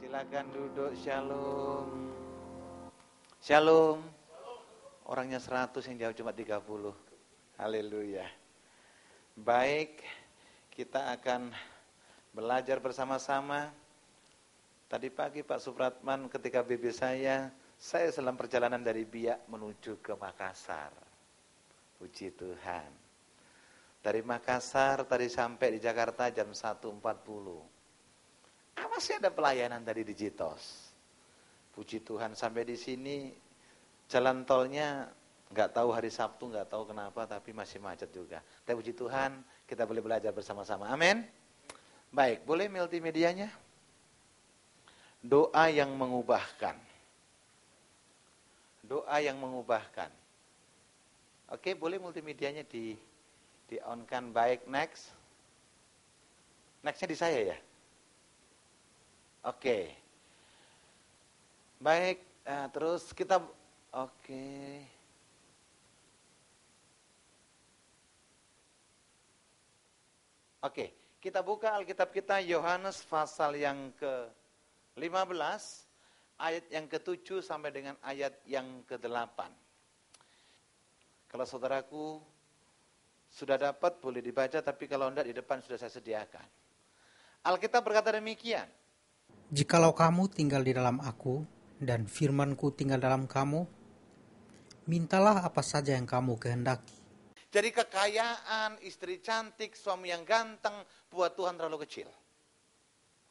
Silakan duduk, shalom. Shalom. Orangnya 100 yang jawab cuma 30. Haleluya. Baik, kita akan belajar bersama-sama. Tadi pagi Pak Supratman ketika BB saya dalam perjalanan dari Biak menuju ke Makassar. Puji Tuhan. Dari Makassar tadi sampai di Jakarta jam 1.40. Masih ada pelayanan tadi di Jitos. Puji Tuhan sampai di sini jalan tolnya nggak tahu hari Sabtu, nggak tahu kenapa, tapi masih macet juga. Tapi puji Tuhan kita boleh belajar bersama-sama. Amin. Baik, boleh multimedianya? Doa yang mengubahkan. Doa yang mengubahkan. Oke, boleh multimedianya di on-kan. Baik, next. Nextnya di saya ya? Oke. Baik, terus kita Oke, kita buka Alkitab kita Yohanes pasal yang ke-15, ayat yang ke-7 sampai dengan ayat yang ke-8. Kalau saudaraku sudah dapat boleh dibaca, tapi kalau enggak di depan sudah saya sediakan. Alkitab berkata demikian. Jikalau kamu tinggal di dalam aku, dan firman-Ku tinggal dalam kamu, mintalah apa saja yang kamu kehendaki. Jadi kekayaan, istri cantik, suami yang ganteng, buat Tuhan terlalu kecil.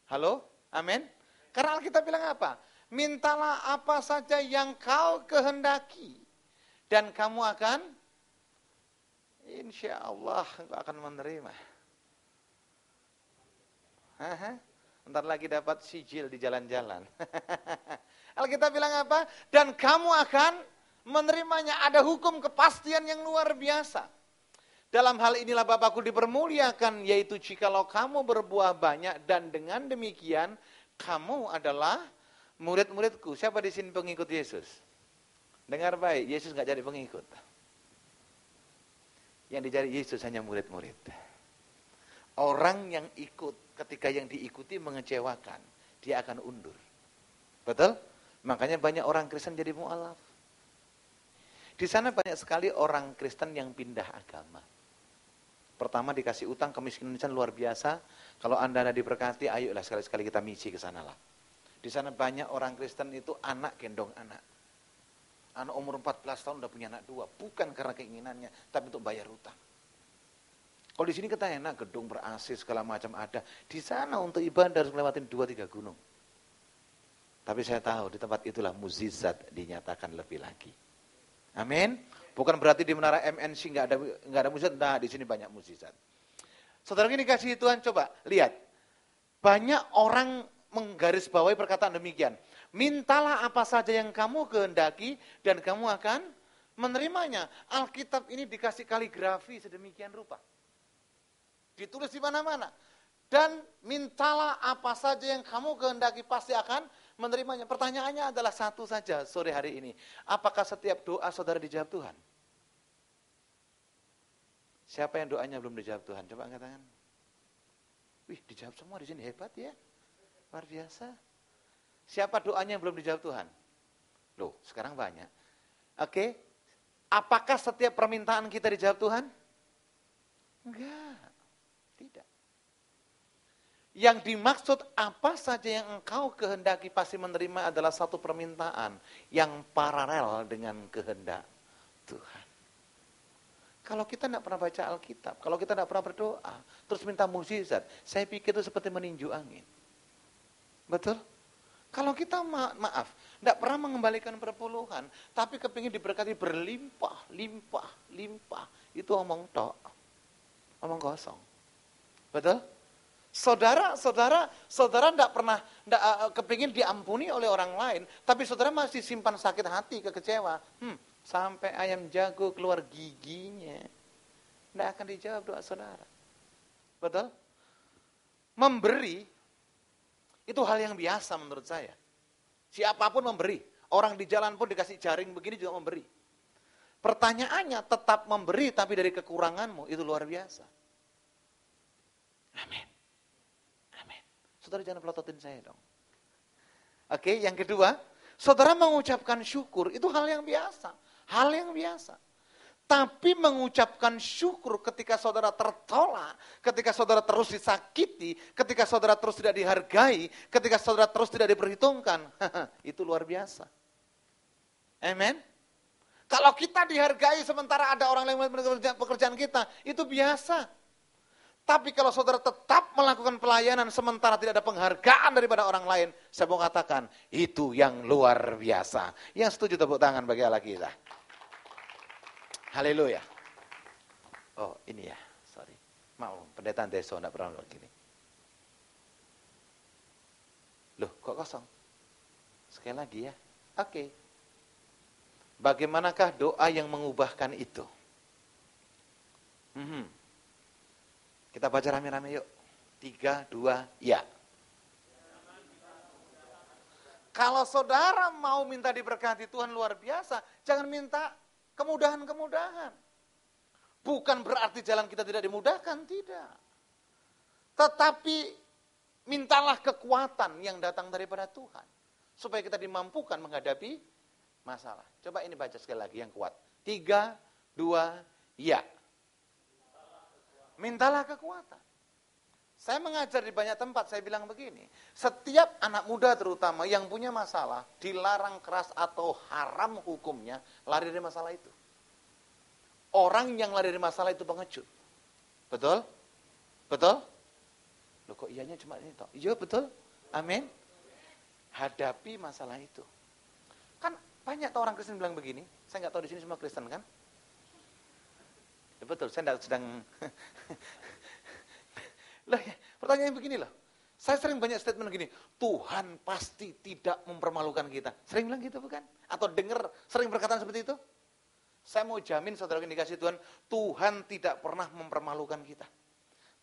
Halo? Amin? Karena Alkitab bilang apa? Mintalah apa saja yang kau kehendaki, dan kamu akan, insya Allah, akan menerima. Ntar lagi dapat sijil di jalan-jalan. Alkitab bilang apa? Dan kamu akan menerimanya. Ada hukum kepastian yang luar biasa. Dalam hal inilah Bapakku dipermuliakan, yaitu jikalau kamu berbuah banyak, dan dengan demikian kamu adalah murid-muridku. Siapa di sini pengikut Yesus? Dengar baik, Yesus nggak jadi pengikut. Yang dicari Yesus hanya murid-murid. Orang yang ikut, ketika yang diikuti mengecewakan, dia akan undur. Betul? Makanya banyak orang Kristen jadi mu'alaf. Di sana banyak sekali orang Kristen yang pindah agama. Pertama dikasih utang, kemiskinan luar biasa. Kalau Anda diberkati, ayolah sekali-sekali kita misi ke sana lah. Di sana banyak orang Kristen itu anak gendong anak. Anak umur 14 tahun udah punya anak 2. Bukan karena keinginannya, tapi untuk bayar utang. Kalau di sini kita enak, gedung ber-AC segala macam ada. Di sana untuk ibadah harus melewatin 2-3 gunung. Tapi saya tahu di tempat itulah mukjizat dinyatakan lebih lagi. Amin. Bukan berarti di menara MNC nggak ada mukjizat. Nah, di sini banyak mukjizat. Saudara ini kasih Tuhan, coba lihat. Banyak orang menggarisbawahi perkataan demikian. Mintalah apa saja yang kamu kehendaki dan kamu akan menerimanya. Alkitab ini dikasih kaligrafi sedemikian rupa. Ditulis di mana-mana. Dan mintalah apa saja yang kamu kehendaki, pasti akan menerimanya. Pertanyaannya adalah satu saja sore hari ini. Apakah setiap doa saudara dijawab Tuhan? Siapa yang doanya belum dijawab Tuhan? Coba angkat tangan. Wih, dijawab semua di sini, hebat ya. Luar biasa. Siapa doanya yang belum dijawab Tuhan? Loh, sekarang banyak. Oke. Apakah setiap permintaan kita dijawab Tuhan? Enggak. Tidak. Yang dimaksud apa saja yang engkau kehendaki pasti menerima adalah satu permintaan yang paralel dengan kehendak Tuhan. Kalau kita tidak pernah baca Alkitab, kalau kita tidak pernah berdoa, terus minta mukjizat, saya pikir itu seperti meninju angin. Betul? Kalau kita maaf, tidak pernah mengembalikan perpuluhan, tapi kepingin diberkati berlimpah, limpah, limpah, itu omong tok, omong kosong. Betul? Saudara tidak pernah kepingin diampuni oleh orang lain, tapi saudara masih simpan sakit hati, kekecewa. Sampai ayam jago keluar giginya, tidak akan dijawab doa saudara. Betul? Memberi itu hal yang biasa menurut saya. Siapapun memberi, orang di jalan pun dikasih jaring begini juga memberi. Pertanyaannya tetap memberi, tapi dari kekuranganmu itu luar biasa. Amin. Amin. Saudara jangan pelototin saya dong. Oke, yang kedua, saudara mengucapkan syukur itu hal yang biasa. Hal yang biasa. Tapi mengucapkan syukur ketika saudara tertolak, ketika saudara terus disakiti, ketika saudara terus tidak dihargai, ketika saudara terus tidak diperhitungkan, itu luar biasa. Amen. Kalau kita dihargai sementara ada orang lain melakukan pekerjaan kita, itu biasa. Tapi kalau saudara tetap melakukan pelayanan sementara tidak ada penghargaan daripada orang lain, saya mau katakan, itu yang luar biasa. Yang setuju tepuk tangan bagi Allah kita. Haleluya. Oh ini ya, sorry. Mau pendetaan desa enggak pernah begini. Loh kok kosong? Sekali lagi ya. Oke. Bagaimanakah doa yang mengubahkan itu? Kita baca rame-rame yuk. 3, 2, ya. Kalau saudara mau minta diberkati Tuhan luar biasa, jangan minta kemudahan-kemudahan. Bukan berarti jalan kita tidak dimudahkan, tidak. Tetapi mintalah kekuatan yang datang daripada Tuhan. Supaya kita dimampukan menghadapi masalah. Coba ini baca sekali lagi yang kuat. 3, 2, ya. Mintalah kekuatan. Saya mengajar di banyak tempat, saya bilang begini. Setiap anak muda terutama yang punya masalah, dilarang keras atau haram hukumnya, lari dari masalah itu. Orang yang lari dari masalah itu pengecut. Betul? Betul? Loh kok iyanya cuma ini toh? Iya betul? Amin? Hadapi masalah itu. Kan banyak orang Kristen bilang begini, saya nggak tahu di sini semua Kristen kan? Ya betul, saya tidak sedang... Loh, ya, pertanyaan begini loh. Saya sering banyak statement begini, Tuhan pasti tidak mempermalukan kita. Sering bilang gitu bukan? Atau dengar sering perkataan seperti itu? Saya mau jamin saudara yang dikasih Tuhan, Tuhan tidak pernah mempermalukan kita.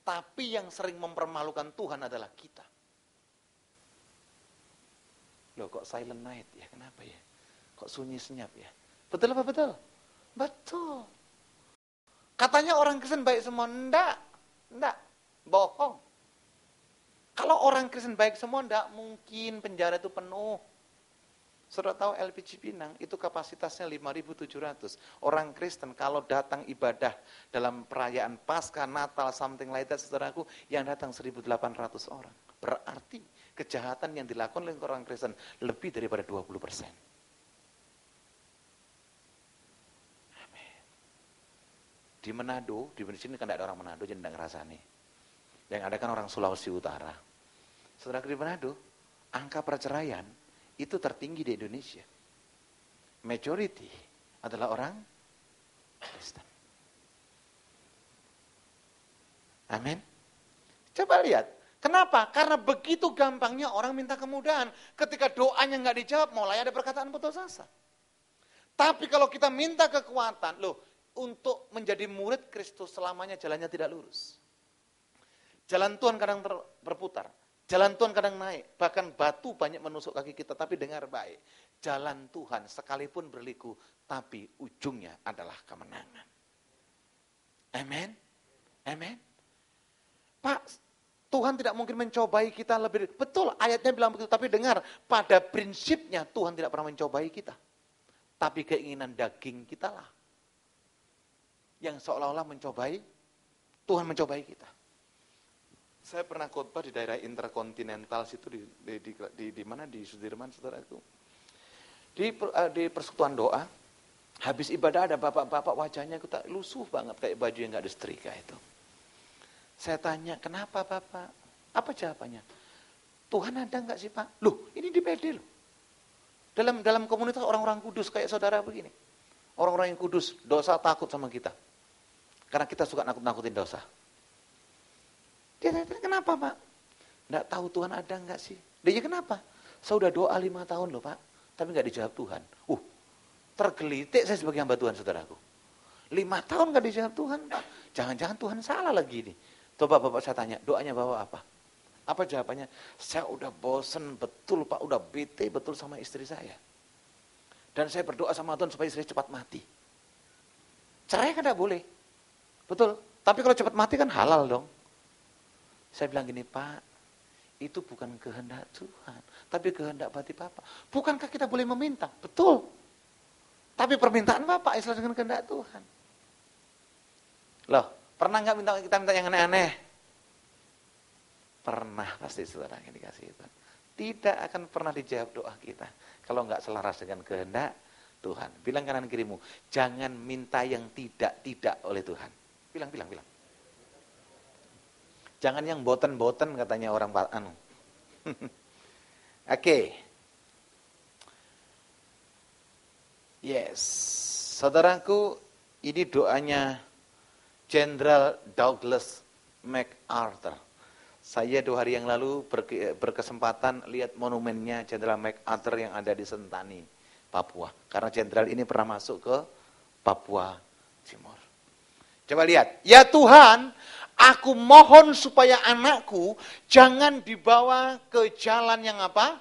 Tapi yang sering mempermalukan Tuhan adalah kita. Loh kok silent night ya, kenapa ya? Kok sunyi senyap ya? Betul apa betul? Betul. Katanya orang Kristen baik semua, enggak. Bohong. Kalau orang Kristen baik semua, enggak mungkin penjara itu penuh. Saudara tahu LPG Pinang itu kapasitasnya 5.700. Orang Kristen kalau datang ibadah dalam perayaan Paskah, Natal, something like that, saudaraku, yang datang 1.800 orang. Berarti kejahatan yang dilakukan oleh orang Kristen lebih daripada 20%. Di Manado, di sini kan tidak ada orang Manado, jadi tidak ngerasani. Yang ada kan orang Sulawesi Utara. Saudara di Manado, angka perceraian itu tertinggi di Indonesia. Majority adalah orang Kristen. Amin. Coba lihat, kenapa? Karena begitu gampangnya orang minta kemudahan. Ketika doanya nggak dijawab, mulai ada perkataan putus asa. Tapi kalau kita minta kekuatan, untuk menjadi murid Kristus selamanya jalannya tidak lurus. Jalan Tuhan kadang berputar. Jalan Tuhan kadang naik. Bahkan batu banyak menusuk kaki kita. Tapi dengar baik. Jalan Tuhan sekalipun berliku. Tapi ujungnya adalah kemenangan. Amin. Amin. Pak, Tuhan tidak mungkin mencobai kita lebih. Betul ayatnya bilang begitu. Tapi dengar. Pada prinsipnya Tuhan tidak pernah mencobai kita. Tapi keinginan daging kita lah. Yang seolah-olah mencobai, Tuhan mencobai kita. Saya pernah khotbah di daerah Interkontinental situ di mana di Sudirman, saudaraku. Di persekutuan doa, habis ibadah ada bapak-bapak wajahnya kita lusuh banget kayak baju yang nggak disetrika itu. Saya tanya, kenapa bapak? Apa jawabannya? Tuhan ada nggak sih pak? Loh, ini di PD loh. Dalam komunitas orang-orang kudus kayak saudara begini. Orang-orang yang kudus, dosa takut sama kita. Karena kita suka nakut-nakutin dosa. Dia tanya, kenapa pak? Nggak tahu Tuhan ada nggak sih? Dia kenapa? Saya udah doa 5 tahun loh pak, tapi nggak dijawab Tuhan. Tergelitik saya sebagai hamba Tuhan saudaraku. 5 tahun nggak dijawab Tuhan pak. Jangan-jangan Tuhan salah lagi nih. Coba bapak saya tanya, doanya bapak apa? Apa jawabannya? Saya udah bosen betul pak, udah bete betul sama istri saya. Dan saya berdoa sama Tuhan supaya istri cepat mati. Cerai kan tidak boleh. Betul. Tapi kalau cepat mati kan halal dong. Saya bilang gini, Pak, itu bukan kehendak Tuhan, tapi kehendak hati Bapa. Bukankah kita boleh meminta? Betul. Tapi permintaan Bapak sesuai dengan kehendak Tuhan. Loh, pernah nggak kita minta yang aneh-aneh? Pernah pasti saudara yang dikasih Tuhan. Tidak akan pernah dijawab doa kita kalau nggak selaras dengan kehendak Tuhan. Bilang kanan kirimu, jangan minta yang tidak oleh Tuhan. Bilang. Jangan yang boten-boten katanya orang anu. Oke. Yes. Saudaraku, ini doanya Jenderal Douglas MacArthur. Saya 2 hari yang lalu berkesempatan lihat monumennya Jenderal MacArthur yang ada di Sentani, Papua. Karena jenderal ini pernah masuk ke Papua Timur. Coba lihat. Ya Tuhan, aku mohon supaya anakku jangan dibawa ke jalan yang apa?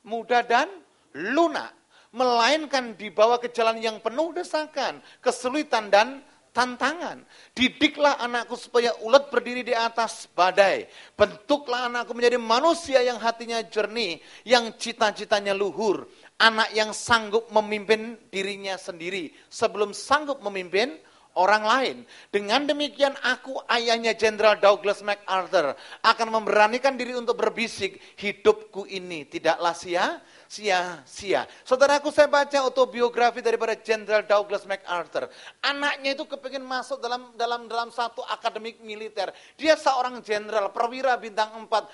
Mudah dan lunak. Melainkan dibawa ke jalan yang penuh desakan, kesulitan dan tantangan. Didiklah anakku supaya ulet berdiri di atas badai. Bentuklah anakku menjadi manusia yang hatinya jernih, yang cita-citanya luhur. Anak yang sanggup memimpin dirinya sendiri sebelum sanggup memimpin orang lain. Dengan demikian aku, ayahnya Jenderal Douglas MacArthur, akan memberanikan diri untuk berbisik, hidupku ini tidaklah sia-sia. Saudaraku, saya baca autobiografi daripada Jenderal Douglas MacArthur. Anaknya itu kepingin masuk dalam satu akademik militer. Dia seorang jenderal, perwira bintang 4.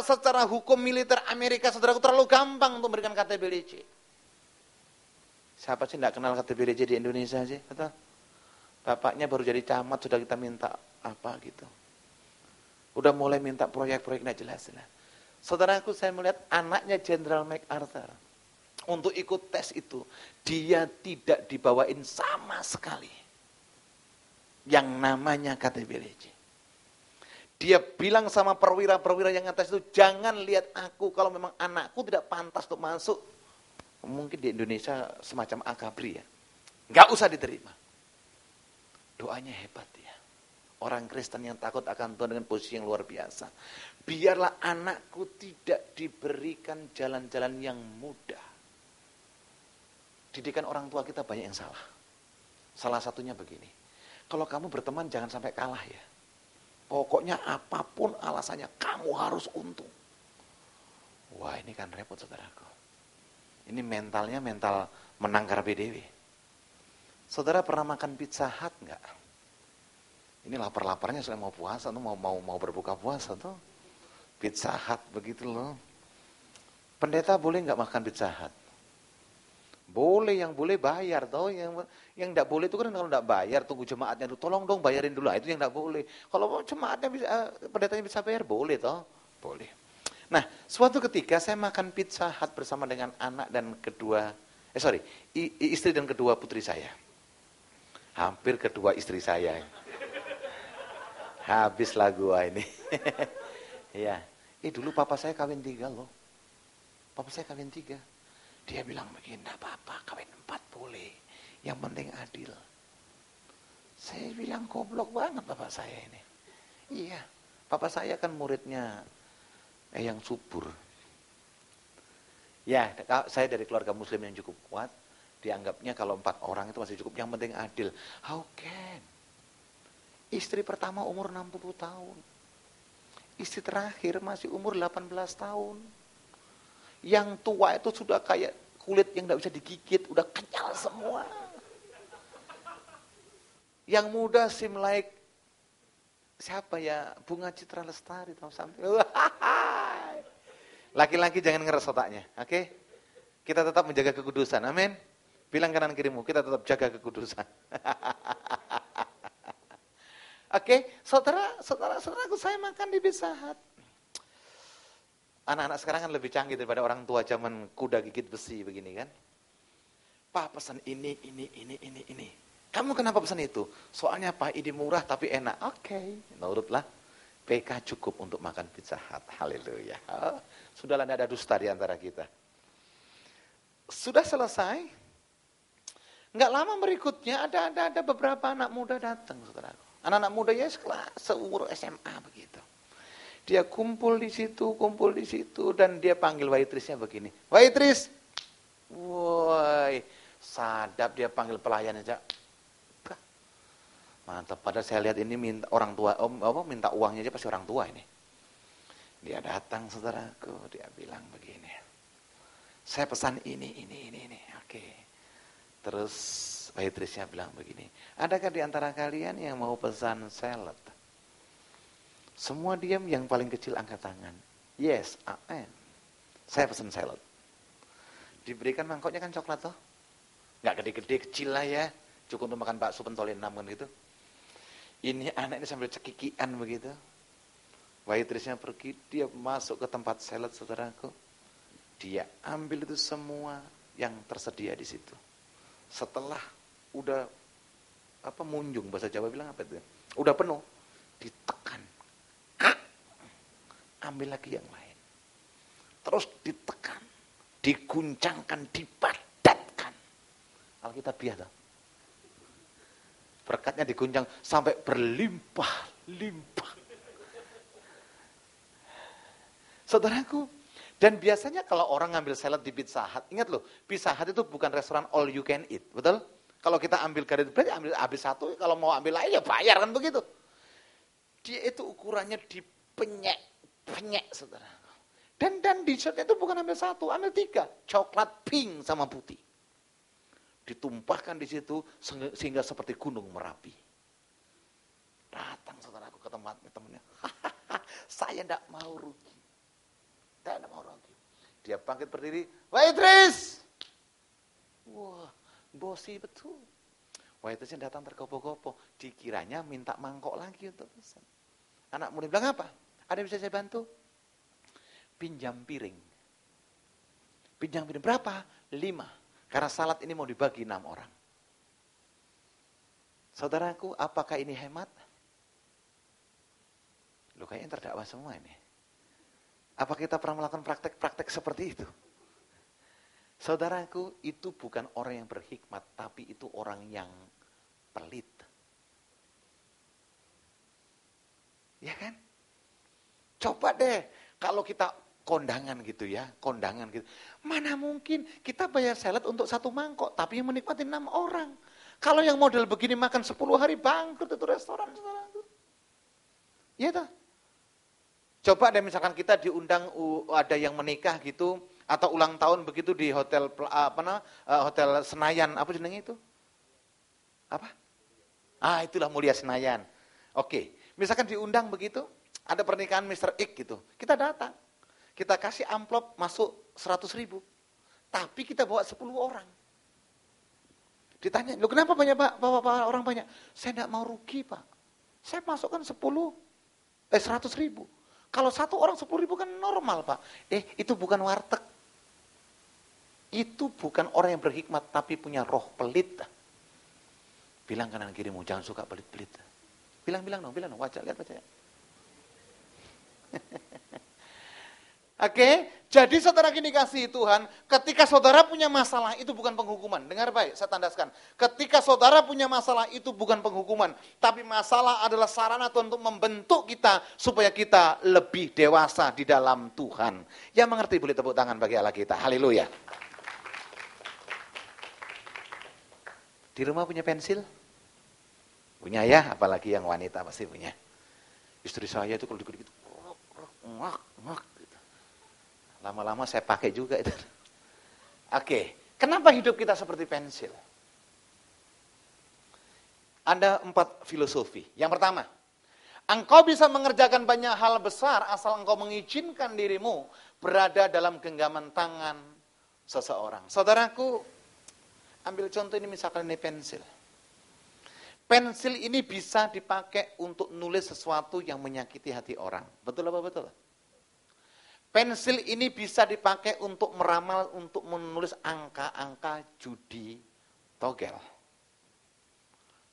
Secara hukum militer Amerika, saudaraku, terlalu gampang untuk memberikan KTP-LC. Siapa sih tidak kenal KTP-LC di Indonesia sih? Betul? Bapaknya baru jadi camat, sudah kita minta apa gitu. Udah mulai minta proyek-proyek, tidak jelas-jelas. Saudaraku, saya melihat anaknya Jenderal MacArthur. Untuk ikut tes itu, dia tidak dibawain sama sekali yang namanya KTP-LC. Dia bilang sama perwira-perwira yang atas itu, jangan lihat aku kalau memang anakku tidak pantas untuk masuk. Mungkin di Indonesia semacam akabri ya. Nggak usah diterima. Doanya hebat ya. Orang Kristen yang takut akan Tuhan dengan posisi yang luar biasa. Biarlah anakku tidak diberikan jalan-jalan yang mudah. Didikan orang tua kita banyak yang salah. Salah satunya begini. Kalau kamu berteman jangan sampai kalah ya. Pokoknya apapun alasannya kamu harus untung. Wah, ini kan repot saudaraku. Ini mentalnya mental menangkar BDW. Saudara pernah makan Pizza Hut enggak? Ini lapar-laparnya sudah mau puasa tuh, mau berbuka puasa tuh. Pizza Hut begitu loh. Pendeta boleh enggak makan Pizza Hut? Boleh, yang boleh bayar toh. Yang enggak boleh itu kan kalau enggak bayar tunggu jemaatnya dulu. Tolong dong bayarin dulu. Itu yang enggak boleh. Kalau jemaatnya bisa, pendetanya bisa bayar boleh toh. Boleh. Nah, suatu ketika saya makan Pizza Hut bersama dengan anak dan istri dan kedua putri saya. Hampir kedua istri saya. Habislah gua ini. Ya. Dulu papa saya kawin 3 loh. Papa saya kawin 3. Dia bilang begini, enggak apa-apa, kawin 4 boleh. Yang penting adil. Saya bilang goblok banget bapak saya ini. Iya. Papa saya kan muridnya yang subur. Ya, saya dari keluarga muslim yang cukup kuat. Dianggapnya kalau 4 orang itu masih cukup, yang penting adil. How can? Istri pertama umur 60 tahun. Istri terakhir masih umur 18 tahun. Yang tua itu sudah kayak kulit yang tidak bisa digigit, udah kenyal semua. Yang muda seem like siapa ya? Bunga Citra Lestari atau something. Laki-laki jangan ngeres otaknya, oke? Kita tetap menjaga kekudusan, amin. Bilang kanan kirimu, kita tetap jaga kekudusan. Oke, saudaraku, saya makan di Pizza Hut. Anak-anak sekarang kan lebih canggih daripada orang tua zaman kuda gigit besi begini kan. Pak pesan ini. Kamu kenapa pesan itu? Soalnya Pak, ini murah tapi enak. Oke, nurutlah. PK cukup untuk makan Pizza Hut. Haleluya. Sudahlah, tidak ada dusta di antara kita. Sudah selesai. Nggak lama berikutnya ada beberapa anak muda datang, saudara. Anak-anak muda ya seumur SMA begitu. Dia kumpul di situ, dan dia panggil waitressnya begini. Waitress! Woi, sadap dia panggil pelayan aja. Mantap, padahal saya lihat ini minta orang tua, minta uangnya aja pasti orang tua ini. Dia datang, saudaraku, dia bilang begini. Saya pesan ini. Oke. Terus waitressnya bilang begini. Adakah di antara kalian yang mau pesan salad? Semua diam, yang paling kecil angkat tangan. Yes, I am. Saya pesan salad. Diberikan mangkoknya kan coklat toh? Nggak gede-gede, kecil lah ya. Cukup untuk makan bakso pentolin 6 kan gitu. Ini anak ini sambil cekikian begitu. Waitressnya pergi, dia masuk ke tempat salad, saudaraku. Dia ambil itu semua yang tersedia di situ. Setelah udah munjung, bahasa Jawa bilang apa itu? Udah penuh, ditekan. Ambil lagi yang lain. Terus ditekan, diguncangkan, dipadatkan. Alkitabiah tuh. Berkatnya diguncang sampai berlimpah-limpah. Saudaraku, dan biasanya kalau orang ngambil salad di Pizza Hut, ingat loh, Pizza Hut itu bukan restoran all you can eat, betul? Kalau kita ambil garis berarti ambil habis satu, kalau mau ambil lain ya bayar kan begitu. Dia itu ukurannya dipenyek, saudaraku. Dan dessertnya itu bukan ambil satu, ambil 3, coklat pink sama putih. Ditumpahkan di situ sehingga seperti gunung Merapi. Datang saudaraku ke tempatnya temannya. Saya tidak mau rugi. Dia bangkit berdiri, waitress! Wah, bosi betul. Waitressnya datang tergopoh-gopoh. Dikiranya minta mangkok lagi untuk pesan. Anak muda bilang apa? Ada yang bisa saya bantu? Pinjam piring. Pinjam piring berapa? 5. Karena salad ini mau dibagi 6 orang. Saudaraku, apakah ini hemat? Loh, kayaknya terdakwa semua ini. Apa kita pernah melakukan praktek-praktek seperti itu? Saudaraku, itu bukan orang yang berhikmat, tapi itu orang yang pelit. Ya kan? Coba deh, kalau kita kondangan gitu ya, mana mungkin kita bayar salad untuk 1 mangkok, tapi yang menikmati 6 orang. Kalau yang model begini makan 10 hari bangkrut itu restoran, saudaraku. Iya toh? Coba deh misalkan kita diundang ada yang menikah gitu atau ulang tahun begitu di hotel hotel Senayan, apa jenengnya itu? Apa? Itulah Mulia Senayan. Oke, misalkan diundang begitu, ada pernikahan Mr. X gitu. Kita datang. Kita kasih amplop masuk 100.000. Tapi kita bawa 10 orang. Ditanya, "Loh kenapa banyak Pak? Bawa orang banyak?" "Saya enggak mau rugi, Pak. Saya masukkan 100.000. Kalau 1 orang 10.000 kan normal, Pak." Itu bukan warteg. Itu bukan orang yang berhikmat, tapi punya roh pelit. Bilang kanan kirimu, jangan suka pelit-pelit. Bilang dong, wajah, lihat wajahnya. Oke, jadi saudara kini kasih Tuhan, ketika saudara punya masalah, itu bukan penghukuman. Dengar baik, saya tandaskan. Ketika saudara punya masalah, itu bukan penghukuman. Tapi masalah adalah sarana Tuhan untuk membentuk kita, supaya kita lebih dewasa di dalam Tuhan. Yang mengerti boleh tepuk tangan bagi Allah kita. Haleluya. Di rumah punya pensil? Punya ya, apalagi yang wanita pasti punya. Istri saya itu kalau dikit-dikit, lama-lama saya pakai juga itu. Oke, kenapa hidup kita seperti pensil? Ada 4 filosofi. Yang pertama, engkau bisa mengerjakan banyak hal besar asal engkau mengizinkan dirimu berada dalam genggaman tangan seseorang. Saudaraku, ambil contoh ini misalkan ini pensil. Pensil ini bisa dipakai untuk nulis sesuatu yang menyakiti hati orang. Betul apa betul? Pensil ini bisa dipakai untuk meramal, untuk menulis angka-angka judi togel.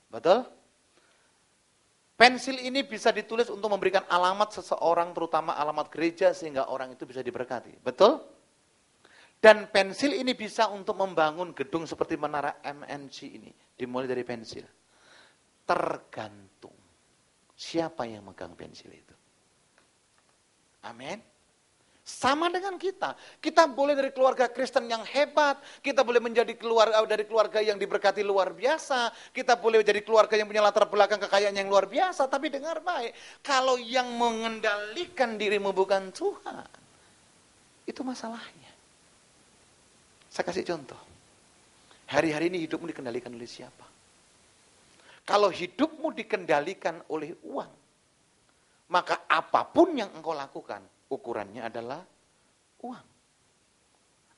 Betul? Pensil ini bisa ditulis untuk memberikan alamat seseorang, terutama alamat gereja, sehingga orang itu bisa diberkati. Betul? Dan pensil ini bisa untuk membangun gedung seperti menara MNC ini. Dimulai dari pensil. Tergantung siapa yang megang pensil itu. Amin. Sama dengan kita. Kita boleh dari keluarga Kristen yang hebat. Kita boleh menjadi dari keluarga yang diberkati luar biasa. Kita boleh jadi keluarga yang punya latar belakang kekayaan yang luar biasa. Tapi dengar baik. Kalau yang mengendalikan dirimu bukan Tuhan, itu masalahnya. Saya kasih contoh. Hari-hari ini hidupmu dikendalikan oleh siapa? Kalau hidupmu dikendalikan oleh uang, maka apapun yang engkau lakukan, ukurannya adalah uang.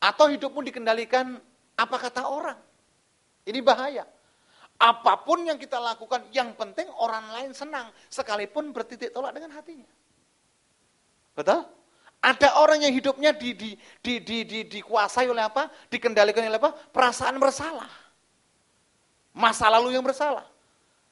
Atau hidupmu dikendalikan apa kata orang. Ini bahaya. Apapun yang kita lakukan, yang penting orang lain senang. Sekalipun bertitik tolak dengan hatinya. Betul? Ada orang yang hidupnya dikuasai oleh apa? Dikendalikan oleh apa? Perasaan bersalah. Masa lalu yang bersalah.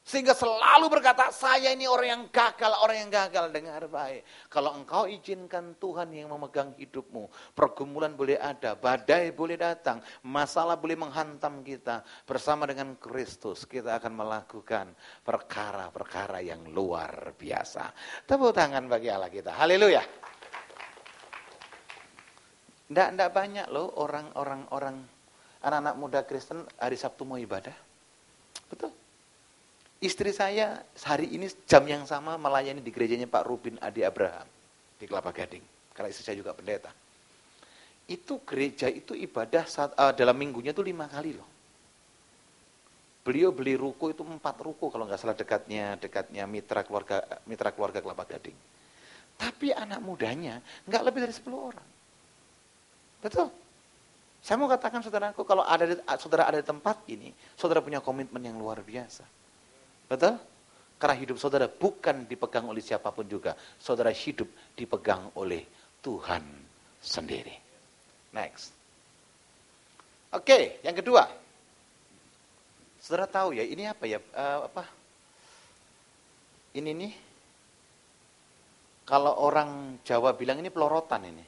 Sehingga selalu berkata, saya ini orang yang gagal. Dengar baik. Kalau engkau izinkan Tuhan yang memegang hidupmu, pergumulan boleh ada, badai boleh datang, masalah boleh menghantam kita. Bersama dengan Kristus, kita akan melakukan perkara-perkara yang luar biasa. Tepuk tangan bagi Allah kita. Haleluya. Nggak banyak loh orang anak-anak muda Kristen hari Sabtu mau ibadah. Betul. Istri saya hari ini jam yang sama melayani di gerejanya Pak Rubin Adi Abraham di Kelapa Gading. Karena istri saya juga pendeta. Itu gereja itu ibadah dalam minggunya itu 5 kali loh. Beliau beli ruko itu 4 ruko kalau nggak salah dekatnya mitra keluarga Kelapa Gading. Tapi anak mudanya nggak lebih dari 10 orang. Betul. Saya mau katakan saudaraku, kalau saudara ada di tempat ini, saudara punya komitmen yang luar biasa. Betul? Karena hidup saudara bukan dipegang oleh siapapun juga. Saudara hidup dipegang oleh Tuhan sendiri. Next. Oke, yang kedua. Saudara tahu ya, ini apa ya? Ini nih. Kalau orang Jawa bilang ini pelorotan ini.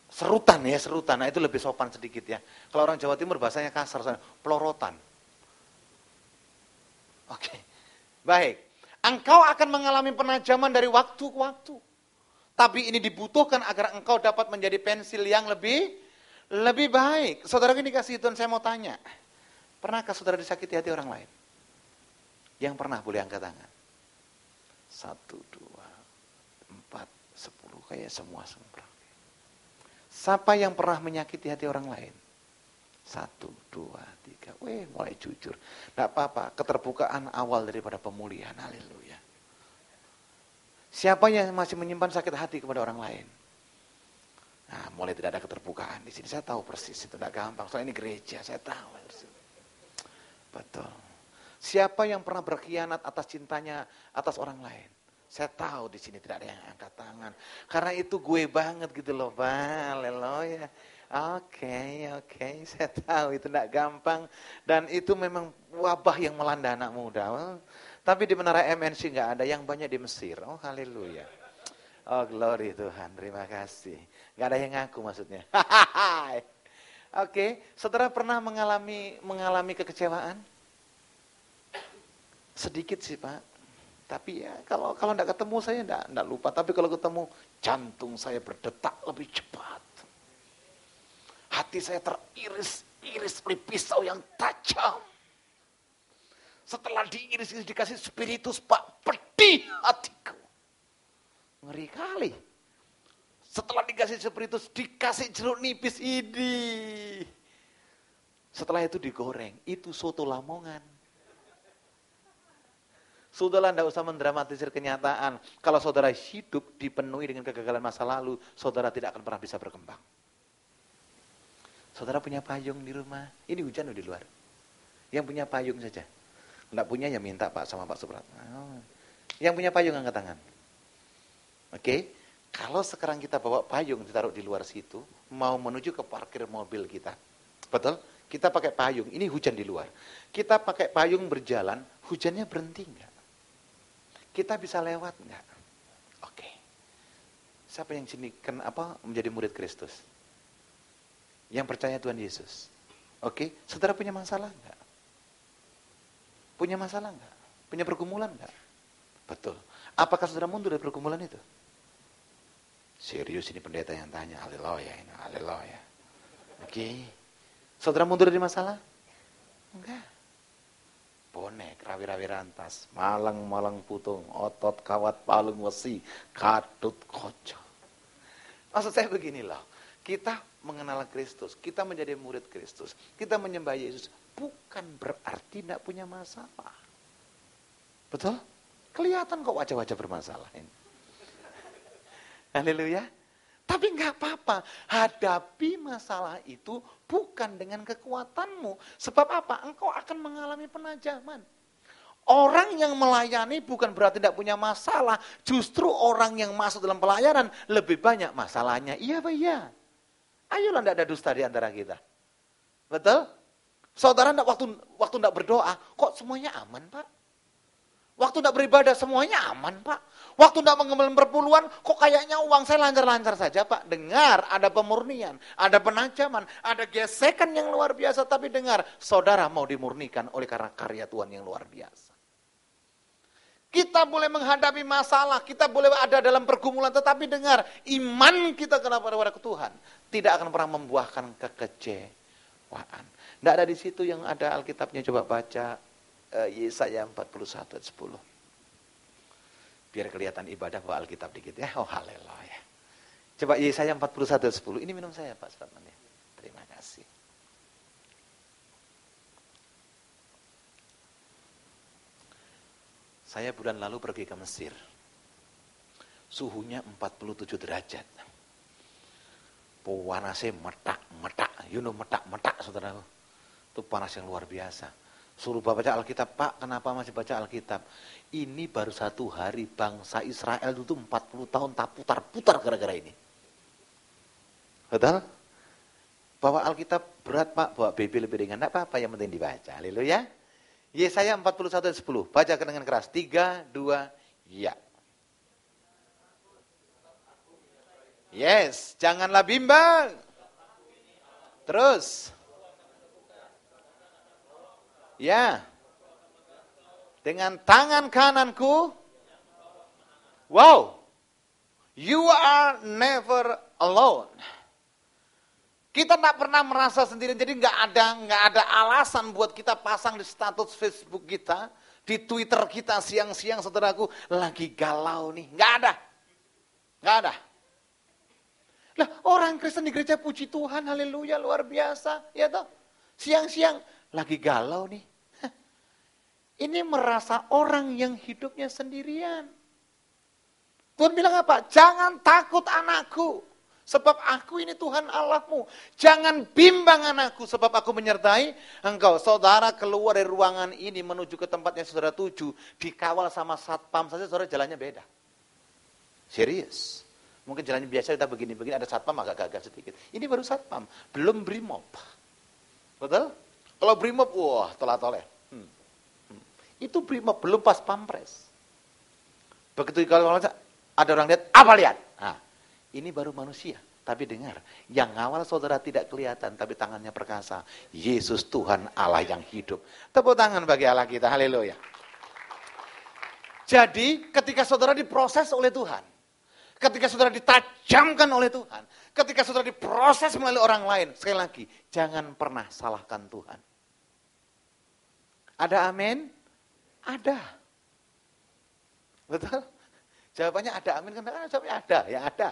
Serutan. Nah, itu lebih sopan sedikit ya. Kalau orang Jawa Timur bahasanya kasar, pelorotan. Oke, baik. Engkau akan mengalami penajaman dari waktu ke waktu. Tapi ini dibutuhkan agar engkau dapat menjadi pensil yang lebih baik. Saudara ini kasih Tuhan, saya mau tanya. Pernahkah saudara disakiti hati orang lain? Yang pernah boleh angkat tangan. 1, 2, 4, 10. Kayak semua. Siapa yang pernah menyakiti hati orang lain? 1, 2, 3. Mulai jujur. Tidak apa-apa. Keterbukaan awal daripada pemulihan. Haleluya. Siapa yang masih menyimpan sakit hati kepada orang lain? Nah, mulai tidak ada keterbukaan di sini. Saya tahu persis itu tidak gampang. Soalnya ini gereja. Saya tahu. Betul. Siapa yang pernah berkhianat atas cintanya atas orang lain? Saya tahu di sini tidak ada yang angkat tangan. Karena itu gue banget gitu loh, Pak. Haleluya. Oke, saya tahu itu tidak gampang dan itu memang wabah yang melanda anak muda. Tapi di Menara MNC nggak ada, yang banyak di Mesir. Oh, haleluya. Oh, glory Tuhan, terima kasih. Nggak ada yang ngaku maksudnya. Oke, saudara pernah mengalami kekecewaan? Sedikit sih, Pak. Tapi ya kalau nggak ketemu saya nggak lupa. Tapi kalau ketemu, jantung saya berdetak lebih cepat. Hati saya teriris oleh pisau yang tajam. Setelah diiris dikasih spiritus, Pak, pedih hatiku. Ngeri kali. Setelah dikasih spiritus, dikasih jeruk nipis ini. Setelah itu digoreng, itu soto Lamongan. Saudara tidak usah mendramatisir kenyataan. Kalau saudara hidup dipenuhi dengan kegagalan masa lalu, saudara tidak akan pernah bisa berkembang. Saudara punya payung di rumah. Ini hujan loh di luar. Yang punya payung saja. Tidak punya ya minta Pak sama Pak Supratman. Yang punya payung angkat tangan. Oke. Kalau sekarang kita bawa payung ditaruh di luar situ, mau menuju ke parkir mobil kita. Betul? Kita pakai payung. Ini hujan di luar. Kita pakai payung berjalan, hujannya berhenti enggak? Kita bisa lewat enggak? Oke. Siapa yang sini menjadi murid Kristus? Yang percaya Tuhan Yesus. Oke, saudara punya masalah enggak? Punya masalah enggak? Punya pergumulan enggak? Betul. Apakah saudara mundur dari pergumulan itu? Serius ini pendeta yang tanya, haleluya ini, haleluya. Oke. Saudara mundur dari masalah? Enggak. Bonek, rawi-rawi rantas, malang-malang putung, otot kawat palung wesi, kadut koco. Maksud saya begini loh, kita mengenal Kristus, kita menjadi murid Kristus, kita menyembah Yesus, bukan berarti tidak punya masalah. Betul? Kelihatan kok wajah-wajah bermasalah ini. Haleluya. Tapi nggak apa-apa, hadapi masalah itu bukan dengan kekuatanmu. Sebab apa? Engkau akan mengalami penajaman. Orang yang melayani bukan berarti tidak punya masalah. Justru orang yang masuk dalam pelayanan lebih banyak masalahnya. Iya Pak, iya. Ayolah tidak ada dusta di antara kita. Betul? Saudara waktu tidak berdoa, kok semuanya aman Pak? Waktu tidak beribadah semuanya aman Pak. Waktu tidak mengembalikan perpuluhan, kok kayaknya uang saya lancar-lancar saja Pak. Dengar, ada pemurnian, ada penajaman, ada gesekan yang luar biasa. Tapi dengar, saudara mau dimurnikan oleh karena karya Tuhan yang luar biasa. Kita boleh menghadapi masalah, kita boleh ada dalam pergumulan. Tetapi dengar, iman kita kepada Tuhan tidak akan pernah membuahkan kekecewaan. Tidak ada di situ yang ada Alkitabnya, coba baca. Yesaya 41 ayat 10. Biar kelihatan ibadah bawa Alkitab dikit ya. Oh haleluya. Coba Yesaya 41 ayat 10. Ini minum saya Pak Supratman ya. Terima kasih. Saya bulan lalu pergi ke Mesir. Suhunya 47 derajat. Panasnya metak. You know metak saudara. Itu panas yang luar biasa. Suruh baca Alkitab, Pak, kenapa masih baca Alkitab? Ini baru 1 hari bangsa Israel itu 40 tahun tak putar-putar gara-gara ini. Betul? Bawa Alkitab berat Pak, bawa BB lebih ringan. Tidak apa-apa, yang penting dibaca. Haleluya. Yesaya 41 ayat 10. Baca dengan keras. 3, 2, ya. Yes, janganlah bimbang. Terus. Ya, dengan tangan kananku, wow, you are never alone. Kita tidak pernah merasa sendiri, jadi nggak ada alasan buat kita pasang di status Facebook kita, di Twitter kita siang-siang saudaraku lagi galau nih, nggak ada. Lah orang Kristen di gereja puji Tuhan, haleluya luar biasa, ya toh, siang-siang lagi galau nih. Ini merasa orang yang hidupnya sendirian. Tuhan bilang apa? Jangan takut anakku, sebab aku ini Tuhan Allahmu. Jangan bimbang anakku, sebab aku menyertai engkau. Saudara keluar dari ruangan ini menuju ke tempat yang saudara tuju, dikawal sama satpam saja saudara jalannya beda. Serius. Mungkin jalannya biasa kita begini-begini, ada satpam agak gagah sedikit. Ini baru satpam, belum brimob. Betul? Kalau brimob, wah tolah-toleh. Itu brimob, belum pas pampres. Begitu kalau ada orang lihat, apa lihat? Nah, ini baru manusia. Tapi dengar, yang ngawal saudara tidak kelihatan, tapi tangannya perkasa. Yesus Tuhan Allah yang hidup. Tepuk tangan bagi Allah kita, haleluya. Jadi ketika saudara diproses oleh Tuhan, ketika saudara ditajamkan oleh Tuhan, ketika saudara diproses melalui orang lain, sekali lagi, jangan pernah salahkan Tuhan. Ada amin? Ada. Betul? Jawabannya ada amin, kan jawabnya ada, ya ada.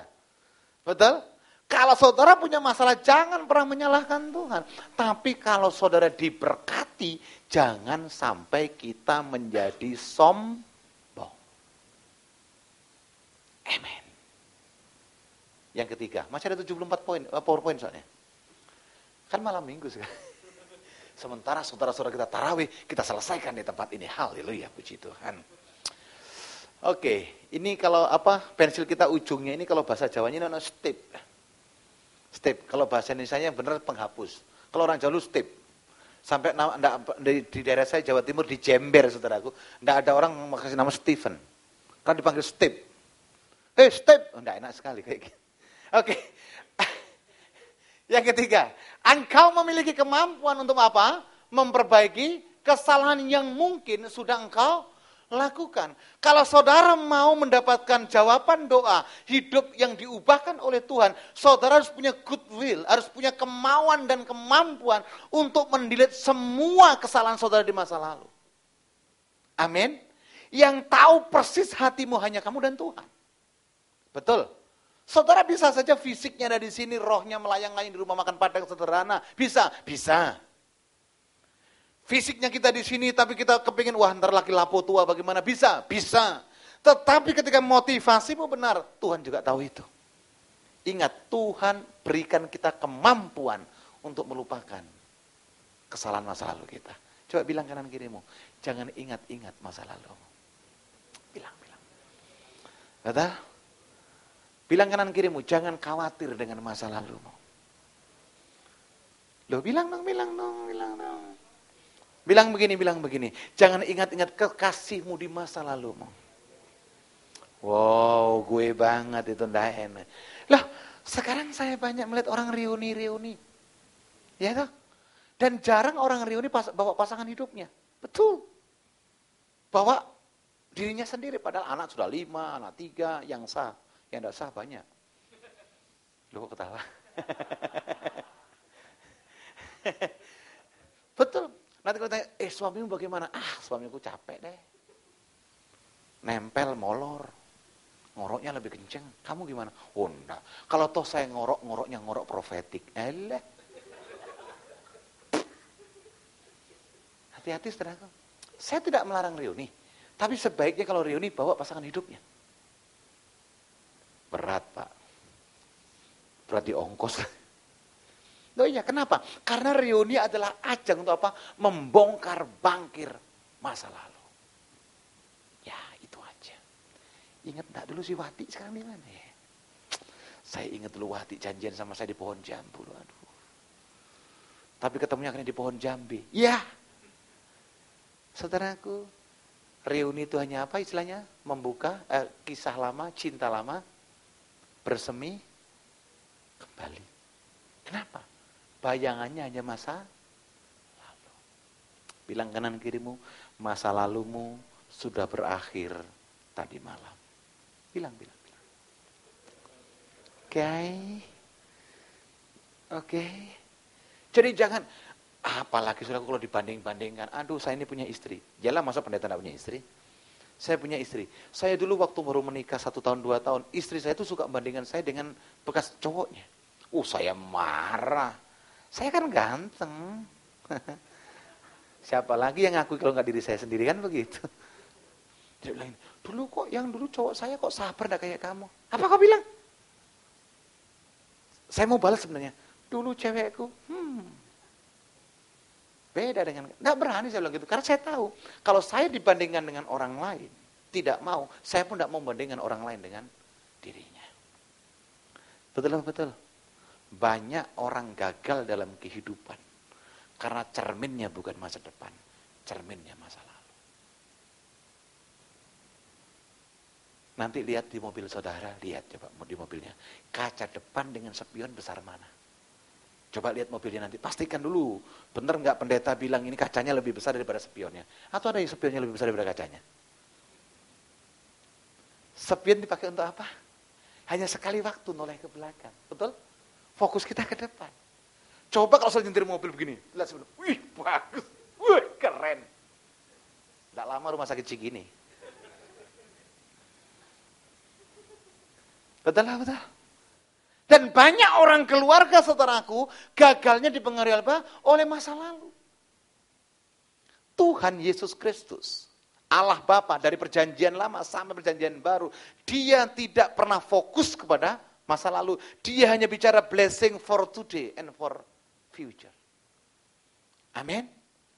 Betul? Kalau saudara punya masalah, jangan pernah menyalahkan Tuhan. Tapi kalau saudara diberkati, jangan sampai kita menjadi sombong. Amin. Yang ketiga, masih ada 74 poin, PowerPoint soalnya. Kan malam minggu sekarang. Sementara saudara-saudara kita tarawih, kita selesaikan di tempat ini. Haleluya, puji Tuhan. Oke, ini kalau pensil kita ujungnya ini kalau bahasa Jawanya ini stip. Stip, kalau bahasa Indonesianya benar penghapus. Kalau orang Jawa stip. Sampai di daerah saya Jawa Timur di Jember, saudaraku, enggak ada orang kasih nama Stephen. Kan dipanggil stip. Stip, enggak enak sekali kayak gitu. Oke. Yang ketiga, engkau memiliki kemampuan untuk apa? Memperbaiki kesalahan yang mungkin sudah engkau lakukan. Kalau saudara mau mendapatkan jawaban doa, hidup yang diubahkan oleh Tuhan, saudara harus punya goodwill, harus punya kemauan dan kemampuan untuk mendelete semua kesalahan saudara di masa lalu. Amin. Yang tahu persis hatimu hanya kamu dan Tuhan. Betul. Saudara bisa saja fisiknya ada di sini, rohnya melayang-layang di rumah makan Padang sederhana. Bisa. Fisiknya kita di sini, tapi kita kepingin, wah ntar laki lapo tua bagaimana? Bisa. Tetapi ketika motivasimu benar, Tuhan juga tahu itu. Ingat, Tuhan berikan kita kemampuan untuk melupakan kesalahan masa lalu kita. Coba bilang kanan kirimu, jangan ingat-ingat masa lalu. Bilang. Kata, bilang kanan kirimu, jangan khawatir dengan masa lalumu. Loh, bilang dong. Bilang begini, jangan ingat-ingat kekasihmu di masa lalumu. Wow, gue banget itu ndak enak. Loh, sekarang saya banyak melihat orang reuni. Ya toh? Dan jarang orang reuni bawa pasangan hidupnya. Betul. Bawa dirinya sendiri, padahal anak sudah 5, anak 3, yang sah. Yang tidak sah banyak. Loh, kok ketawa? Betul. Nanti kalau tanya, suamimu bagaimana? Suamiku capek deh. Nempel, molor. Ngoroknya lebih kenceng. Kamu gimana? Oh enggak. Kalau toh saya ngoroknya ngorok profetik. Hati-hati saudaraku. Saya tidak melarang reuni. Tapi sebaiknya kalau reuni bawa pasangan hidupnya. Berat, Pak. Berat di ongkos. Loh iya, kenapa? Karena reuni adalah ajang untuk apa? Membongkar bangkir masa lalu. Ya, itu aja. Ingat enggak dulu si Wati sekarang di mana ya? Saya ingat dulu Wati janjian sama saya di pohon jambu. Aduh. Tapi ketemunya akhirnya di pohon jambi. Ya. Saudaraku, reuni itu hanya apa istilahnya? Membuka kisah lama, cinta lama, bersemi kembali. Kenapa? Bayangannya hanya masa lalu. Bilang kanan kirimu, masa lalumu sudah berakhir tadi malam. Bilang. Oke. Jadi jangan, apalagi saudaraku kalau dibanding-bandingkan, aduh saya ini punya istri. Yalah, masa pendeta tidak punya istri? Saya punya istri. Saya dulu waktu baru menikah 1 tahun, 2 tahun, istri saya itu suka bandingkan saya dengan bekas cowoknya. Saya marah. Saya kan ganteng. Siapa lagi yang ngaku kalau nggak diri saya sendiri, kan begitu. Dia bilang, dulu cowok saya kok sabar enggak kayak kamu. Apa kau bilang? Saya mau balas sebenarnya. Dulu cewekku, beda dengan, enggak berani saya bilang gitu. Karena saya tahu, kalau saya dibandingkan dengan orang lain, tidak mau, saya pun enggak mau membandingkan orang lain dengan dirinya. Betul. Banyak orang gagal dalam kehidupan karena cerminnya bukan masa depan, cerminnya masa lalu. Nanti lihat di mobil saudara, lihat coba di mobilnya, kaca depan dengan spion besar mana? Coba lihat mobilnya nanti, pastikan dulu, benar nggak pendeta bilang ini kacanya lebih besar daripada spionnya? Atau ada yang spionnya lebih besar daripada kacanya? Spion dipakai untuk apa? Hanya sekali waktu noleh ke belakang, betul? Fokus kita ke depan. Coba kalau saya nyetir mobil begini, lihat sebelum, wih bagus, wih keren. Tidak lama rumah sakit Cigini. Betul. Dan banyak orang keluarga saudaraku, gagalnya dipengaruhi apa? Oleh masa lalu. Tuhan Yesus Kristus, Allah Bapa dari perjanjian lama sampai perjanjian baru, dia tidak pernah fokus kepada masa lalu. Dia hanya bicara blessing for today and for future. Amin.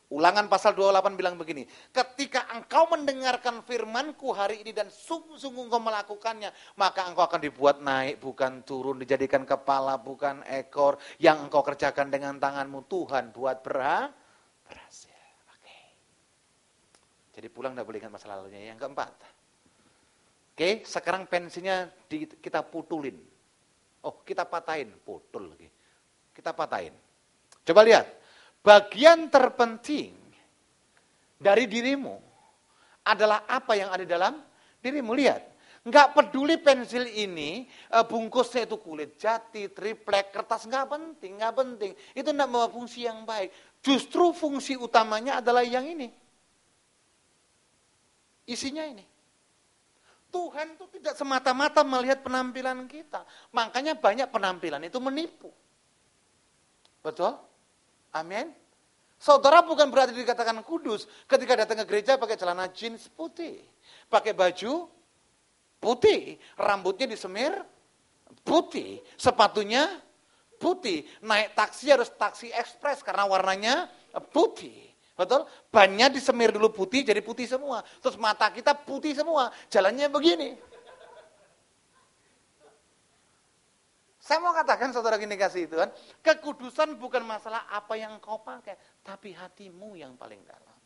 Ulangan pasal 28 bilang begini, ketika engkau mendengarkan firmanku hari ini dan sungguh-sungguh engkau melakukannya, maka engkau akan dibuat naik, bukan turun, dijadikan kepala, bukan ekor, yang engkau kerjakan dengan tanganmu, Tuhan buat berhasil. Oke. Jadi pulang tidak boleh ingat masa lalunya. Yang keempat. Oke, sekarang pensinya kita putulin. Kita patahin, putul lagi. Kita patahin. Coba lihat, bagian terpenting dari dirimu adalah apa yang ada dalam dirimu. Lihat, nggak peduli pensil ini bungkusnya itu kulit jati, triplek, kertas, nggak penting. Itu nggak membawa fungsi yang baik. Justru fungsi utamanya adalah yang ini. Isinya ini. Tuhan itu tidak semata-mata melihat penampilan kita. Makanya banyak penampilan itu menipu. Betul? Amin. Saudara bukan berarti dikatakan kudus ketika datang ke gereja pakai celana jeans putih. Pakai baju putih. Rambutnya disemir putih. Sepatunya putih. Naik taksi harus taksi ekspres karena warnanya putih. Betul? Bannya disemir dulu putih, jadi putih semua. Terus mata kita putih semua. Jalannya begini. Saya mau katakan saudara gini kasih Tuhan, kekudusan bukan masalah apa yang kau pakai, tapi hatimu yang paling dalam.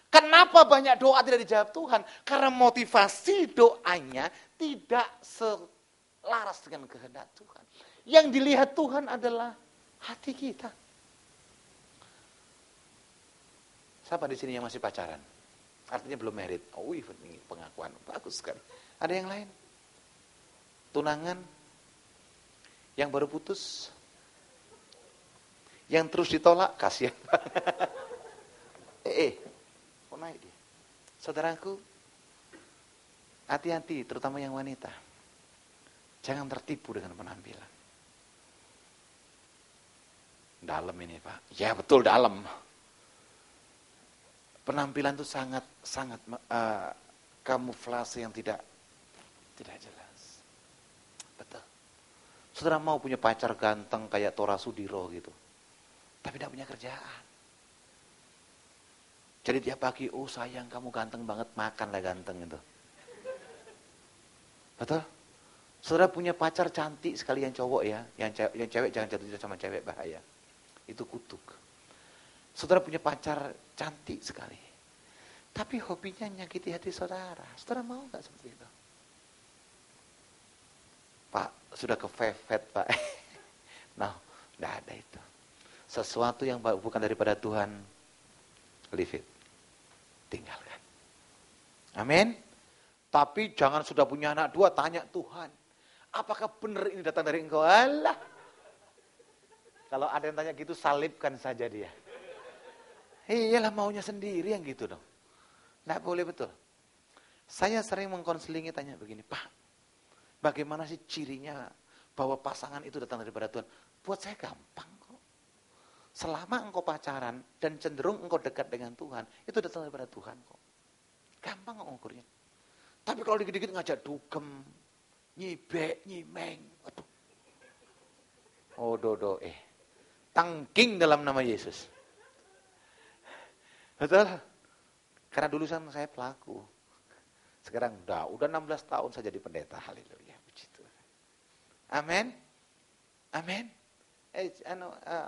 Kenapa banyak doa tidak dijawab Tuhan? Karena motivasi doanya tidak selaras dengan kehendak Tuhan. Yang dilihat Tuhan adalah hati kita. Siapa di sini yang masih pacaran? Artinya belum married. Oh, ini pengakuan. Bagus sekali. Ada yang lain? Tunangan? Yang baru putus? Yang terus ditolak? Kasihan. Kok naik dia? Saudaraku, hati-hati, terutama yang wanita. Jangan tertipu dengan penampilan. Dalam ini, Pak. Ya, betul dalam. Penampilan itu sangat kamuflase yang tidak jelas. Betul. Saudara mau punya pacar ganteng kayak Tora Sudiro gitu, tapi tidak punya kerjaan. Jadi tiap pagi, oh sayang kamu ganteng banget, makanlah ganteng itu. Betul. Saudara punya pacar cantik sekali yang cowok ya, yang cewek jangan jatuh cinta sama cewek, bahaya. Itu kutuk. Saudara punya pacar cantik sekali. Tapi hobinya nyakiti hati saudara. Saudara mau gak seperti itu? Pak, sudah kefefet Pak. Nah, gak ada itu. Sesuatu yang bukan daripada Tuhan, leave it. Tinggalkan. Amin. Tapi jangan sudah punya anak 2, tanya Tuhan. Apakah benar ini datang dari engkau? Alah. Kalau ada yang tanya gitu, salibkan saja dia. Iyalah maunya sendiri yang gitu dong. Nggak boleh, betul. Saya sering mengkonselingi tanya begini, Pak, bagaimana sih cirinya bahwa pasangan itu datang daripada Tuhan? Buat saya gampang kok. Selama engkau pacaran dan cenderung engkau dekat dengan Tuhan, itu datang daripada Tuhan kok. Gampang kok ngukurnya. Tapi kalau dikit-dikit ngajak dugem, nyibek, nyimeng, aduh. Oh dodo, tangking dalam nama Yesus. Betul? Karena dulu saya pelaku. Sekarang udah 16 tahun saya jadi pendeta. Haleluya. Puji Tuhan. Amin. Amin.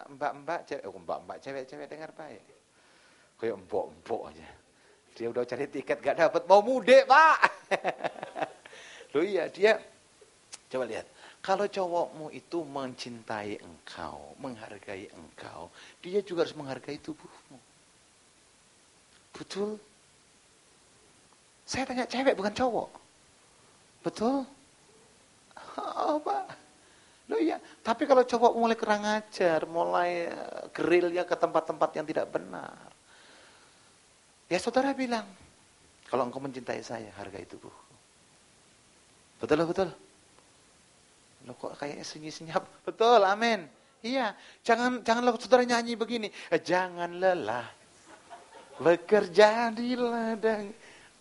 Mbak-mbak cewek dengar baik. Kayak mbok aja. Dia udah cari tiket gak dapat, mau mudik, Pak. Loh iya, dia coba lihat. Kalau cowokmu itu mencintai engkau, menghargai engkau, dia juga harus menghargai tubuhmu. Betul? Saya tanya cewek bukan cowok. Betul? Oh, Pak. Loh iya, tapi kalau cowok mulai kurang ajar, mulai gerilya ke tempat-tempat yang tidak benar. Ya saudara bilang, kalau engkau mencintai saya, hargai tubuhku. Betul? Loh kok kayak sunyi-senyap? Betul, amin. Iya, janganlah saudara nyanyi begini. Jangan lelah bekerja di ladang.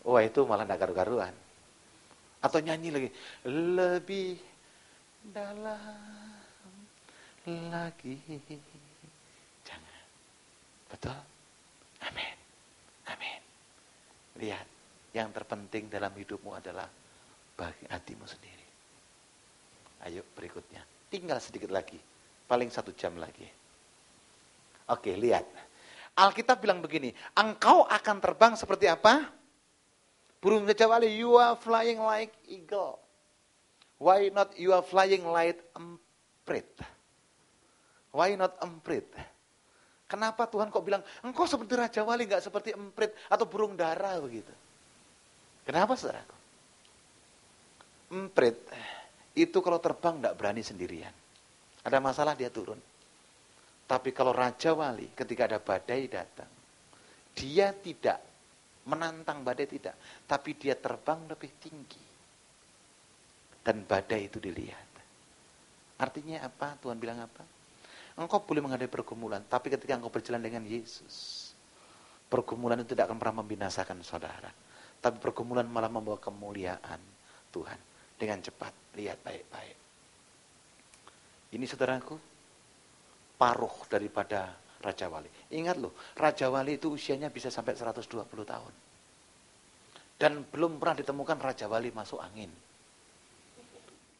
Wah itu malah gak garu-garuan. Atau nyanyi lagi. Lebih dalam lagi. Jangan. Betul? Amin. Amin. Lihat. Yang terpenting dalam hidupmu adalah bagi hatimu sendiri. Ayo berikutnya. Tinggal sedikit lagi. Paling 1 jam lagi. Oke, lihat. Alkitab bilang begini, engkau akan terbang seperti apa? Burung kecawali, you are flying like eagle. Why not you are flying like emprit? Why not emprit? Kenapa Tuhan kok bilang, engkau seperti Raja Wali, nggak seperti emprit atau burung dara begitu? Kenapa saudaraku? Emprit itu kalau terbang nggak berani sendirian. Ada masalah dia turun. Tapi kalau Raja Wali ketika ada badai datang, dia tidak menantang badai, tidak. Tapi dia terbang lebih tinggi. Dan badai itu dilihat. Artinya apa? Tuhan bilang apa? Engkau boleh menghadapi pergumulan, tapi ketika engkau berjalan dengan Yesus, pergumulan itu tidak akan pernah membinasakan saudara. Tapi pergumulan malah membawa kemuliaan Tuhan. Dengan cepat, lihat baik-baik. Ini saudaraku, paruh daripada Raja Wali. Ingat loh, Raja Wali itu usianya bisa sampai 120 tahun. Dan belum pernah ditemukan Raja Wali masuk angin.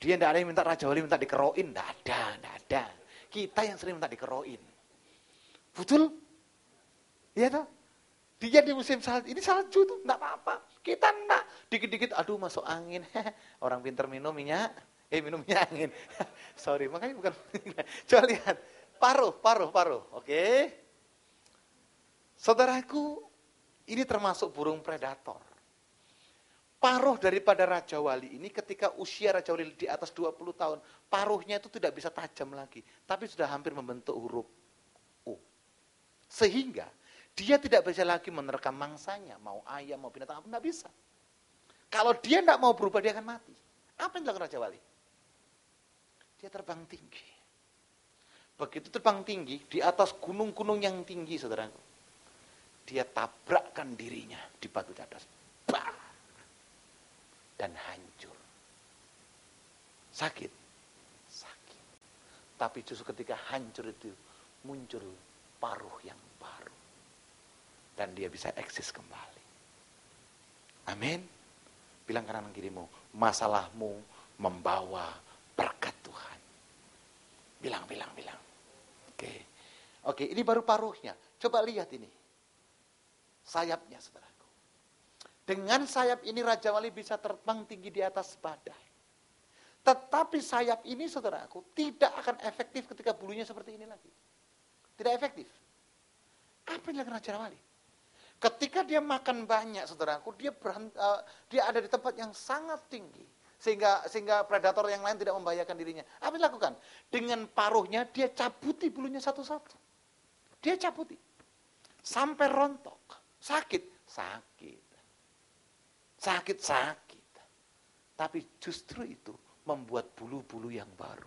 Dia tidak ada yang minta Raja Wali minta dikeroin, tidak ada. Kita yang sering minta dikeroin. Betul? Iya toh? Dia di musim salju, ini salju tuh, enggak apa-apa. Kita enggak, dikit-dikit, aduh masuk angin. Orang pintar minum minyak angin. Sorry, makanya bukan. Coba lihat, paruh, oke. Saudaraku, ini termasuk burung predator. Paruh daripada Raja Wali ini ketika usia Raja Wali di atas 20 tahun, paruhnya itu tidak bisa tajam lagi, tapi sudah hampir membentuk huruf U. Sehingga dia tidak bisa lagi menerkam mangsanya, mau ayam, mau binatang apa, tidak bisa. Kalau dia tidak mau berubah, dia akan mati. Apa yang dilakukan Raja Wali? Dia terbang tinggi. Begitu terbang tinggi, di atas gunung-gunung yang tinggi, saudaraku, dia tabrakkan dirinya di batu cadas. Bah! Dan hancur. Sakit. Tapi justru ketika hancur itu, muncul paruh yang baru. Dan dia bisa eksis kembali. Amin. Bilang kanan kirimu, masalahmu membawa berkat Tuhan. Bilang. Oke, ini baru paruhnya. Coba lihat ini. Sayapnya, saudaraku. Dengan sayap ini Raja Wali bisa terbang tinggi di atas badai. Tetapi sayap ini, saudaraku, tidak akan efektif ketika bulunya seperti ini lagi. Tidak efektif. Apa yang dilakukan Raja Wali? Ketika dia makan banyak, saudaraku, dia ada di tempat yang sangat tinggi. Sehingga predator yang lain tidak membahayakan dirinya. Apa yang dilakukan? Dengan paruhnya, dia cabuti bulunya satu-satu. Dia cabuti. Sampai rontok. Sakit. Tapi justru itu membuat bulu-bulu yang baru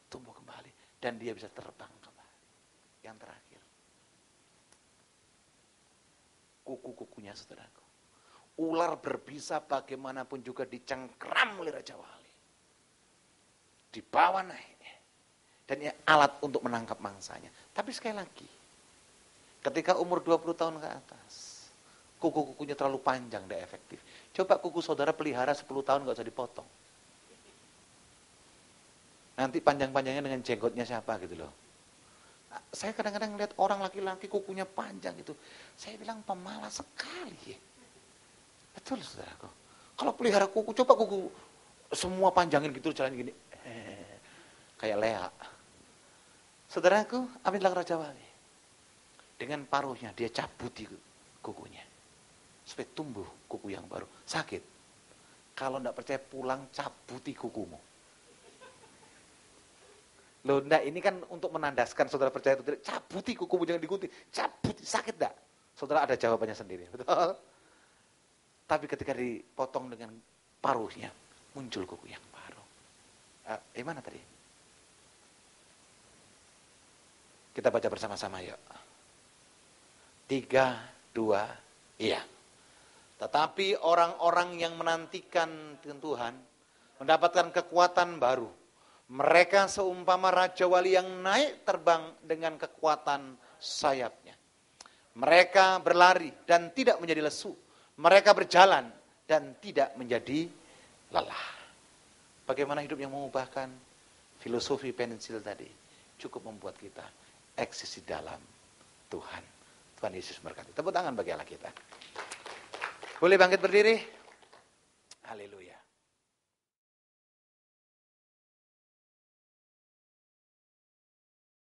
tumbuh kembali. Dan dia bisa terbang kembali. Yang terakhir. Kuku-kukunya, saudaraku. Ular berbisa bagaimanapun juga dicengkram oleh Raja Wali. Dibawa naik. Dan ini alat untuk menangkap mangsanya. Tapi sekali lagi, ketika umur 20 tahun ke atas, kuku-kukunya terlalu panjang, tidak efektif. Coba kuku saudara pelihara 10 tahun nggak usah dipotong. Nanti panjang-panjangnya dengan jenggotnya siapa gitu loh. Saya kadang-kadang lihat orang laki-laki kukunya panjang gitu. Saya bilang pemalas sekali. Betul saudaraku. Kalau pelihara kuku, coba kuku semua panjangin gitu, jalan gini. Kayak Lea. Saudaraku, apa yang dilakukan Raja Wali? Dengan paruhnya dia cabuti kukunya. Supaya tumbuh kuku yang baru. Sakit. Kalau tidak percaya pulang cabuti kukumu. Loh, enggak, ini kan untuk menandaskan saudara percaya itu tidak. Cabuti kukumu, jangan digunting. Cabuti, sakit enggak? Saudara ada jawabannya sendiri. Betul? Tapi ketika dipotong dengan paruhnya, muncul kuku yang baru. Mana tadi? Kita baca bersama-sama yuk. 3, 2, iya. Tetapi orang-orang yang menantikan Tuhan mendapatkan kekuatan baru. Mereka seumpama Raja Wali yang naik terbang dengan kekuatan sayapnya. Mereka berlari dan tidak menjadi lesu. Mereka berjalan dan tidak menjadi lelah. Bagaimana hidup yang mengubahkan filosofi pensil tadi cukup membuat kita eksis di dalam Tuhan. Tuhan Yesus berkati. Tepuk tangan bagi Allah kita. Boleh bangkit berdiri? Haleluya.